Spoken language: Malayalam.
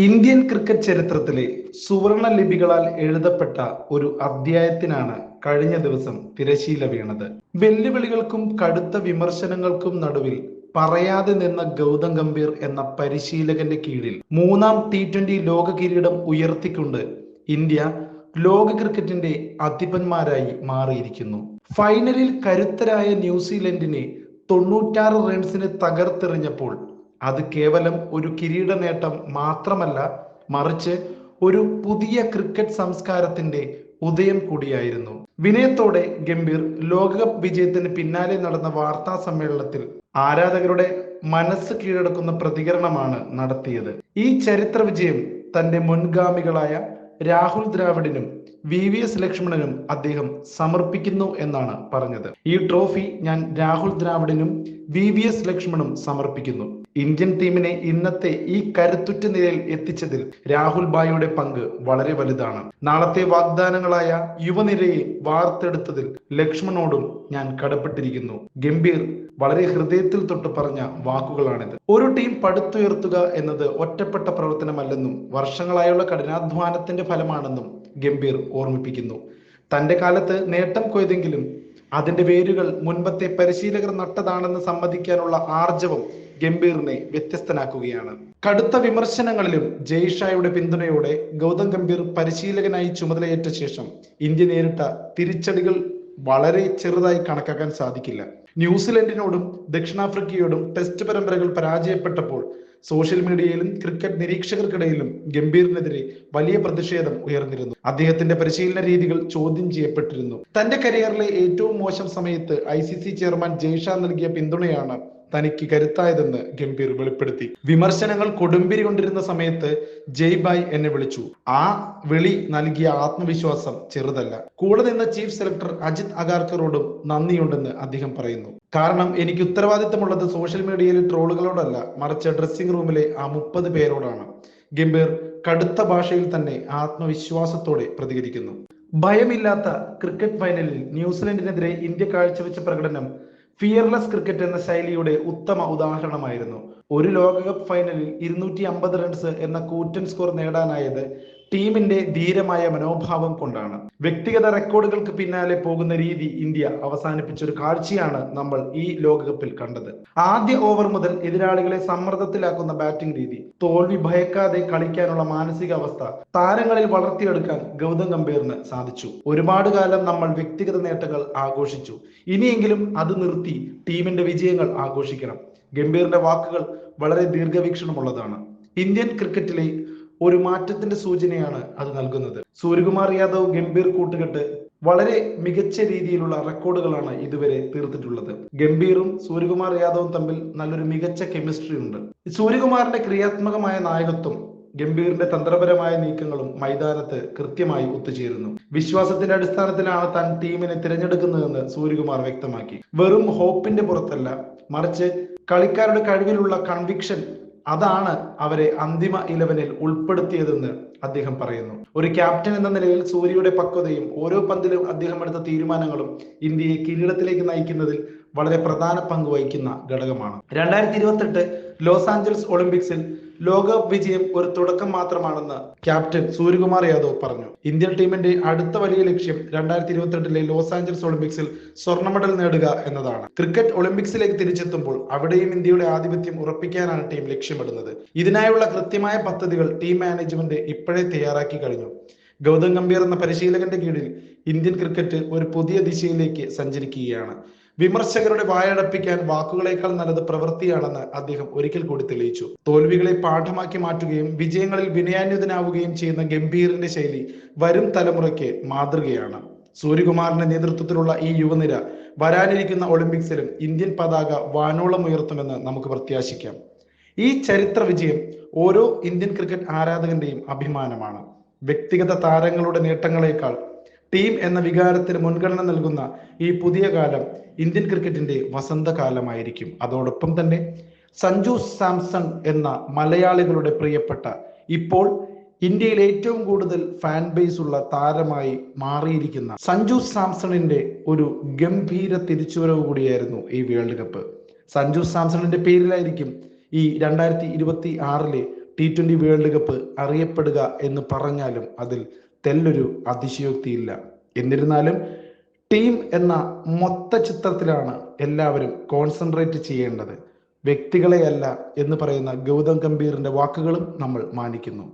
ഇന്ത്യൻ ക്രിക്കറ്റ് ചരിത്രത്തിലെ സുവർണ ലിപികളാൽ എഴുതപ്പെട്ട ഒരു അധ്യായത്തിനാണ് കഴിഞ്ഞ ദിവസം തിരശീല വീണത്. വെല്ലുവിളികൾക്കും കടുത്ത വിമർശനങ്ങൾക്കും നടുവിൽ പറയാതെ നിന്ന ഗൗതം ഗംഭീർ എന്ന പരിശീലകന്റെ കീഴിൽ മൂന്നാം T20 ലോക കിരീടം ഉയർത്തിക്കൊണ്ട് ഇന്ത്യ ലോക ക്രിക്കറ്റിന്റെ അധിപന്മാരായി മാറിയിരിക്കുന്നു. ഫൈനലിൽ കരുത്തരായ ന്യൂസിലൻഡിനെ 96 റൺസിന് തകർത്തെറിഞ്ഞപ്പോൾ അത് കേവലം ഒരു കിരീട നേട്ടം മാത്രമല്ല, മറിച്ച് ഒരു പുതിയ ക്രിക്കറ്റ് സംസ്കാരത്തിന്റെ ഉദയം കൂടിയായിരുന്നു. വിനയത്തോടെ ഗംഭീർ ലോകകപ്പ് വിജയത്തിന് പിന്നാലെ നടന്ന വാർത്താ സമ്മേളനത്തിൽ ആരാധകരുടെ മനസ്സ് കീഴടക്കുന്ന പ്രതികരണമാണ് നടത്തിയത്. ഈ ചരിത്ര വിജയം തന്റെ മുൻഗാമികളായ രാഹുൽ ദ്രാവിഡിനും VVS ലക്ഷ്മണനും അദ്ദേഹം സമർപ്പിക്കുന്നു എന്നാണ് പറഞ്ഞത്. ഈ ട്രോഫി ഞാൻ രാഹുൽ ദ്രാവിഡിനും VVS ലക്ഷ്മണനും സമർപ്പിക്കുന്നു. ഇന്ത്യൻ ടീമിനെ ഇന്നത്തെ ഈ കരുത്തുറ്റ നിലയിൽ എത്തിച്ചതിൽ രാഹുൽ ഭായിയുടെ പങ്ക് വളരെ വലുതാണ്. നാളത്തെ വാഗ്ദാനങ്ങളായ യുവനിരയെ വാർത്തെടുത്തതിൽ ലക്ഷ്മണോടും ഞാൻ കടപ്പെട്ടിരിക്കുന്നു. ഗംഭീർ വളരെ ഹൃദയത്തിൽ തൊട്ട് പറഞ്ഞ വാക്കുകളാണിത്. ഒരു ടീം പടുത്തുയർത്തുക എന്നത് ഒറ്റപ്പെട്ട പ്രവർത്തനമല്ലെന്നും വർഷങ്ങളായുള്ള കഠിനാധ്വാനത്തിന്റെ ഫലമാണെന്നും ഗംഭീർ ഓർമ്മിപ്പിക്കുന്നു. തന്റെ കാലത്ത് നേട്ടം കൊയ്തെങ്കിലും അതിന്റെ വേരുകൾ മുൻപത്തെ പരിശീലകർ നട്ടതാണെന്ന് സമ്മതിക്കാനുള്ള ആർജവം ഗംഭീറിനെ വ്യത്യസ്തനാക്കുകയാണ്. കടുത്ത വിമർശനങ്ങളിലും ജയ്ഷായുടെ പിന്തുണയോടെ ഗൗതം ഗംഭീർ പരിശീലകനായി ചുമതലയേറ്റ ശേഷം ഇന്ത്യ നേരിട്ട തിരിച്ചടികൾ വളരെ ചെറുതായി കണക്കാക്കാൻ സാധിക്കില്ല. ന്യൂസിലൻഡിനോടും ദക്ഷിണാഫ്രിക്കയോടും ടെസ്റ്റ് പരമ്പരകൾ പരാജയപ്പെട്ടപ്പോൾ സോഷ്യൽ മീഡിയയിലും ക്രിക്കറ്റ് നിരീക്ഷകർക്കിടയിലും ഗംഭീറിനെതിരെ വലിയ പ്രതിഷേധം ഉയർന്നിരുന്നു. അദ്ദേഹത്തിന്റെ പരിശീലന രീതികൾ ചോദ്യം ചെയ്യപ്പെട്ടിരുന്നു. തന്റെ കരിയറിലെ ഏറ്റവും മോശം സമയത്ത് ICC ചെയർമാൻ ജയ്ഷാ നൽകിയ പിന്തുണയാണ് തനിക്ക് കരുത്തായതെന്ന് ഗംഭീർ വെളിപ്പെടുത്തി. വിമർശനങ്ങൾ കൊടുമ്പിരി കൊണ്ടിരുന്ന സമയത്ത് ജയ് ബായ് എന്നെ വിളിച്ചു. ആ വിളി നൽകിയ ആത്മവിശ്വാസം ചെറുതല്ല. കൂടെ നിന്ന ചീഫ് സെലക്ടർ അജിത് അഗാർക്കറോടും നന്ദിയുണ്ടെന്ന് അദ്ദേഹം പറയുന്നു. കാരണം എനിക്ക് ഉത്തരവാദിത്തമുള്ളത് സോഷ്യൽ മീഡിയയിലെ ട്രോളുകളോടല്ല, മറിച്ച് ഡ്രസ്സിംഗ് റൂമിലെ ആ 30 പേരോടാണ്. ഗംഭീർ കടുത്ത ഭാഷയിൽ തന്നെ ആത്മവിശ്വാസത്തോടെ പ്രതികരിക്കുന്നു. ഭയമില്ലാത്ത ക്രിക്കറ്റ് ഫൈനലിൽ ന്യൂസിലൻഡിനെതിരെ ഇന്ത്യ കാഴ്ചവെച്ച പ്രകടനം ഫിയർലെസ് ക്രിക്കറ്റ് എന്ന ശൈലിയുടെ ഉത്തമ ഉദാഹരണമായിരുന്നു. ഒരു ലോകകപ്പ് ഫൈനലിൽ 250 റൺസ് എന്ന കൂറ്റൻ സ്കോർ നേടാനായത് ടീമിന്റെ ധീരമായ മനോഭാവം കൊണ്ടാണ്. വ്യക്തിഗത റെക്കോർഡുകൾക്ക് പിന്നാലെ പോകുന്ന രീതി ഇന്ത്യ അവസാനിപ്പിച്ച ഒരു കാഴ്ചയാണ് നമ്മൾ ഈ ലോകകപ്പിൽ കണ്ടത്. ആദ്യ ഓവർ മുതൽ എതിരാളികളെ സമ്മർദ്ദത്തിലാക്കുന്ന ബാറ്റിംഗ് രീതി, തോൽവി ഭയക്കാതെ കളിക്കാനുള്ള മാനസികാവസ്ഥ താരങ്ങളിൽ വളർത്തിയെടുക്കാൻ ഗൗതം ഗംഭീറിന് സാധിച്ചു. ഒരുപാട് കാലം നമ്മൾ വ്യക്തിഗത നേട്ടങ്ങൾ ആഘോഷിച്ചു. ഇനിയെങ്കിലും അത് നിർത്തി ടീമിന്റെ വിജയങ്ങൾ ആഘോഷിക്കണം. ഗംഭീറിന്റെ വാക്കുകൾ വളരെ ദീർഘവീക്ഷണമുള്ളതാണ്. ഇന്ത്യൻ ക്രിക്കറ്റിലെ ഒരു മാറ്റത്തിന്റെ സൂചനയാണ് അത് നൽകുന്നത്. സൂര്യകുമാർ യാദവ് ഗംഭീർ കൂട്ടുകെട്ട് വളരെ മികച്ച രീതിയിലുള്ള റെക്കോർഡുകളാണ് ഇതുവരെ തീർത്തിട്ടുള്ളത്. ഗംഭീറും സൂര്യകുമാർ യാദവും തമ്മിൽ നല്ലൊരു മികച്ച കെമിസ്ട്രി ഉണ്ട്. സൂര്യകുമാറിന്റെ ക്രിയാത്മകമായ നായകത്വം ഗംഭീറിന്റെ തന്ത്രപരമായ നീക്കങ്ങളും മൈതാനത്ത് കൃത്യമായി ഒത്തുചേരുന്നു. വിശ്വാസത്തിന്റെ അടിസ്ഥാനത്തിലാണ് താൻ ടീമിനെ തിരഞ്ഞെടുക്കുന്നതെന്ന് സൂര്യകുമാർ വ്യക്തമാക്കി. വെറും ഹോപ്പിന്റെ പുറത്തല്ല, മറിച്ച് കളിക്കാരുടെ കഴിവിലുള്ള കൺവിക്ഷൻ അതാണ് അവരെ അന്തിമ 11-ൽ ഉൾപ്പെടുത്തിയതെന്ന് അദ്ദേഹം പറയുന്നു. ഒരു ക്യാപ്റ്റൻ എന്ന നിലയിൽ സൂര്യയുടെ പക്വതയും ഓരോ പന്തിലും അദ്ദേഹം എടുത്ത തീരുമാനങ്ങളും ഇന്ത്യയെ കിരീടത്തിലേക്ക് നയിക്കുന്നതിൽ വളരെ പ്രധാന പങ്ക് വഹിക്കുന്ന ഘടകമാണ്. 2028 ലോസ് ആഞ്ചൽസ് ഒളിമ്പിക്സിൽ ലോകകപ്പ് വിജയം ഒരു തുടക്കം മാത്രമാണെന്ന് ക്യാപ്റ്റൻ സൂര്യകുമാർ യാദവ് പറഞ്ഞു. ഇന്ത്യൻ ടീമിന്റെ അടുത്ത വലിയ ലക്ഷ്യം 2028 ലോസ് ആഞ്ചൽസ് ഒളിമ്പിക്സിൽ സ്വർണ്ണ മെഡൽ നേടുക എന്നതാണ്. ക്രിക്കറ്റ് ഒളിമ്പിക്സിലേക്ക് തിരിച്ചെത്തുമ്പോൾ അവിടെയും ഇന്ത്യയുടെ ആധിപത്യം ഉറപ്പിക്കാനാണ് ടീം ലക്ഷ്യമിടുന്നത്. ഇതിനായുള്ള കൃത്യമായ പദ്ധതികൾ ടീം മാനേജ്മെന്റ് ഇപ്പോഴേ തയ്യാറാക്കി കഴിഞ്ഞു. ഗൗതം ഗംഭീർ എന്ന പരിശീലകന്റെ കീഴിൽ ഇന്ത്യൻ ക്രിക്കറ്റ് ഒരു പുതിയ ദിശയിലേക്ക് സഞ്ചരിക്കുകയാണ്. വിമർശകരുടെ വായടപ്പിക്കാൻ വാക്കുകളേക്കാൾ നല്ലത് പ്രവൃത്തിയാണെന്ന് അദ്ദേഹം ഒരിക്കൽ കൂടി തെളിയിച്ചു. തോൽവികളെ പാഠമാക്കി മാറ്റുകയും വിജയങ്ങളിൽ വിനയാന്വിതനാവുകയും ചെയ്യുന്ന ഗംഭീറിന്റെ ശൈലി വരും തലമുറയ്ക്ക് മാതൃകയാണ്. സൂര്യകുമാറിന്റെ നേതൃത്വത്തിലുള്ള ഈ യുവനിര വരാനിരിക്കുന്ന ഒളിമ്പിക്സിലും ഇന്ത്യൻ പതാക വാനോളം ഉയർത്തുമെന്ന് നമുക്ക് പ്രത്യാശിക്കാം. ഈ ചരിത്ര വിജയം ഓരോ ഇന്ത്യൻ ക്രിക്കറ്റ് ആരാധകന്റെയും അഭിമാനമാണ്. വ്യക്തിഗത താരങ്ങളുടെ നേട്ടങ്ങളെക്കാൾ ടീം എന്ന വികാരത്തിന് മുൻഗണന നൽകുന്ന ഈ പുതിയ കാലം ഇന്ത്യൻ ക്രിക്കറ്റിന്റെ വസന്തകാലമായിരിക്കും. അതോടൊപ്പം തന്നെ സഞ്ജു സാംസൺ എന്ന മലയാളികളുടെ പ്രിയപ്പെട്ട, ഇപ്പോൾ ഇന്ത്യയിൽ ഏറ്റവും കൂടുതൽ ഫാൻ ബേസ് ഉള്ള താരമായി മാറിയിരിക്കുന്ന സഞ്ജു സാംസണിന്റെ ഒരു ഗംഭീര തിരിച്ചുവരവ് കൂടിയായിരുന്നു ഈ വേൾഡ് കപ്പ്. സഞ്ജു സാംസണിന്റെ പേരിലായിരിക്കും ഈ 2026 T20 വേൾഡ് കപ്പ് അറിയപ്പെടുക എന്ന് പറഞ്ഞാലും അതിൽ തെല്ലൊരു അതിശയോക്തിയില്ല. എന്നിരുന്നാലും ടീം എന്ന മൊത്ത ചിത്രത്തിലാണ് എല്ലാവരും കോൺസെൻട്രേറ്റ് ചെയ്യേണ്ടത്, വ്യക്തികളെയല്ല എന്ന് പറയുന്ന ഗൗതം ഗംഭീറിന്റെ വാക്കുകളും നമ്മൾ മാനിക്കുന്നു.